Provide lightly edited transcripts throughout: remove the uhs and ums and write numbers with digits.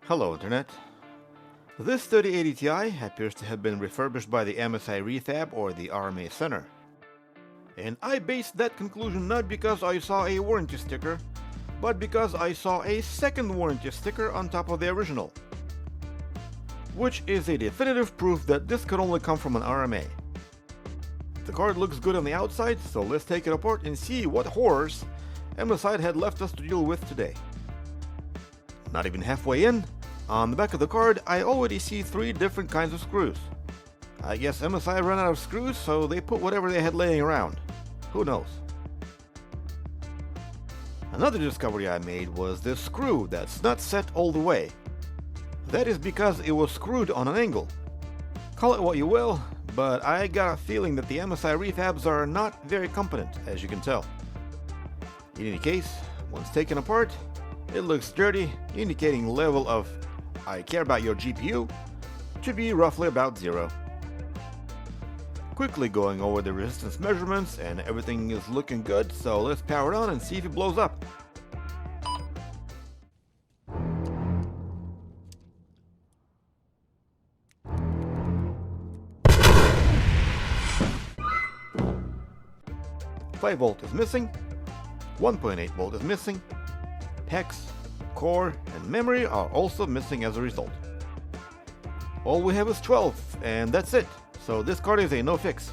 Hello Internet. This 3080 Ti appears to have been refurbished by the MSI Rethab or the RMA Center. And I based that conclusion not because I saw a warranty sticker, but because I saw a second warranty sticker on top of the original, which is a definitive proof that this could only come from an RMA. The card looks good on the outside, so let's take it apart and see what horrors MSI had left us to deal with today. Not even halfway in, on the back of the card I already see 3 different kinds of screws. I guess MSI ran out of screws, so they put whatever they had laying around. Who knows? Another discovery I made was this screw that's not set all the way. That is because it was screwed on an angle. Call it what you will, but I got a feeling that the MSI refabs are not very competent, as you can tell. In any case, once taken apart, it looks dirty, indicating level of "I care about your GPU" to be roughly about 0. Quickly going over the resistance measurements, and everything is looking good, so let's power it on and see if it blows up. "5 volt is missing, 1.8 volt is missing, hex, core, and memory are also missing as a result. All we have is 12, and that's it, so this card is a no fix."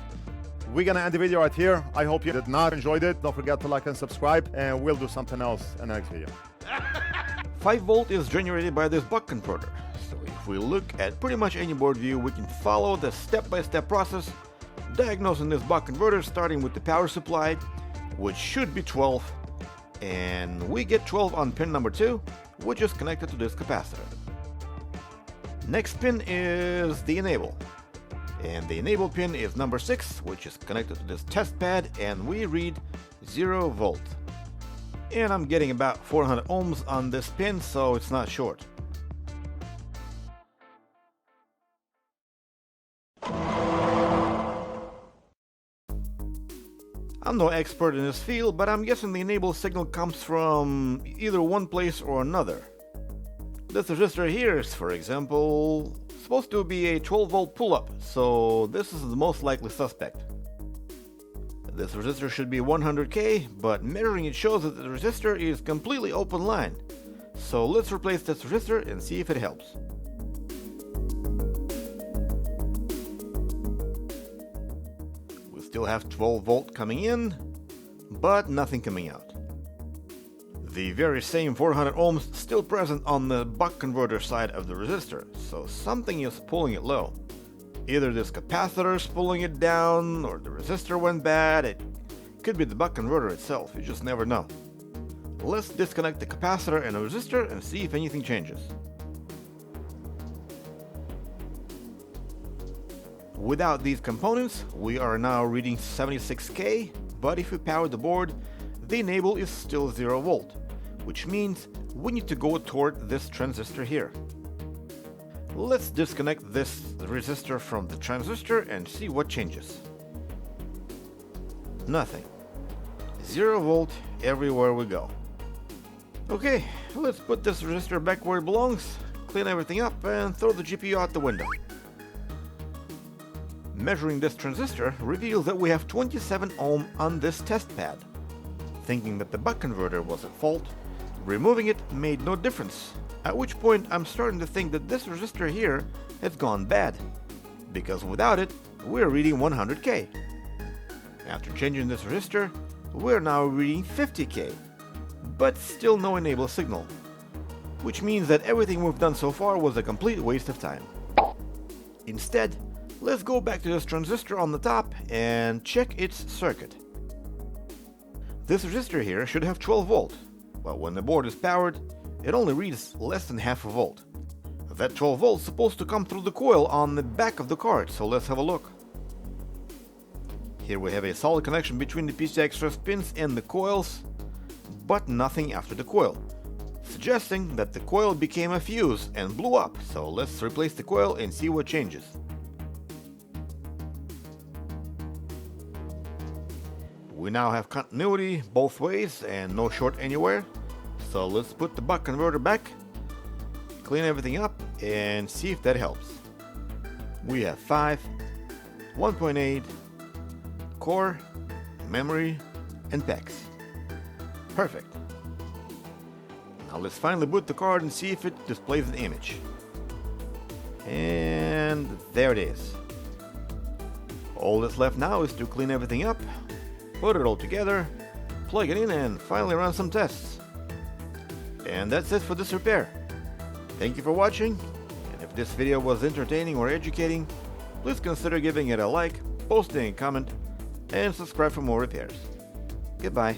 We're gonna end the video right here. I hope you did not enjoyed it. Don't forget to like and subscribe, and we'll do something else in the next video. 5 volt is generated by this buck converter, so if we look at pretty much any board view, we can follow the step-by-step process, diagnosing this buck converter starting with the power supply, which should be 12, and we get 12 on pin number 2, which is connected to this capacitor. Next pin is the enable, and the enable pin is number 6, which is connected to this test pad, and we read 0 volt. And I'm getting about 400 ohms on this pin, so it's not short. I'm no expert in this field, but I'm guessing the enable signal comes from either one place or another. This resistor here is, for example, supposed to be a 12 volt pull-up, so this is the most likely suspect. This resistor should be 100K, but measuring it shows that the resistor is completely open line. So let's replace this resistor and see if it helps. We still have 12 volt coming in, but nothing coming out. The very same 400 ohms still present on the buck converter side of the resistor, so something is pulling it low. Either this capacitor is pulling it down, or the resistor went bad. It could be the buck converter itself, you just never know. Let's disconnect the capacitor and the resistor and see if anything changes. Without these components, we are now reading 76K, but if we power the board, the enable is still 0 volt, which means we need to go toward this transistor here. Let's disconnect this resistor from the transistor and see what changes. Nothing. 0 volt everywhere we go. Okay, let's put this resistor back where it belongs, clean everything up, and throw the GPU out the window. Measuring this transistor reveals that we have 27 ohm on this test pad. Thinking that the buck converter was at fault, removing it made no difference, at which point I'm starting to think that this resistor here has gone bad, because without it, we're reading 100K. After changing this resistor, we're now reading 50K, but still no enable signal, which means that everything we've done so far was a complete waste of time. Instead, let's go back to this transistor on the top and check its circuit. This resistor here should have 12 volt, but when the board is powered, it only reads less than half a volt. That 12 volts is supposed to come through the coil on the back of the card, so let's have a look. Here we have a solid connection between the PCI Express pins and the coils, but nothing after the coil, suggesting that the coil became a fuse and blew up, so let's replace the coil and see what changes. We now have continuity both ways and no short anywhere, so let's put the buck converter back, clean everything up and see if that helps. We have 5, 1.8, core, memory, and PEX. Perfect. Now let's finally boot the card and see if it displays an image. And there it is. All that's left now is to clean everything up, put it all together, plug it in, and finally run some tests. And that's it for this repair. Thank you for watching, and if this video was entertaining or educating, please consider giving it a like, posting a comment, and subscribe for more repairs. Goodbye.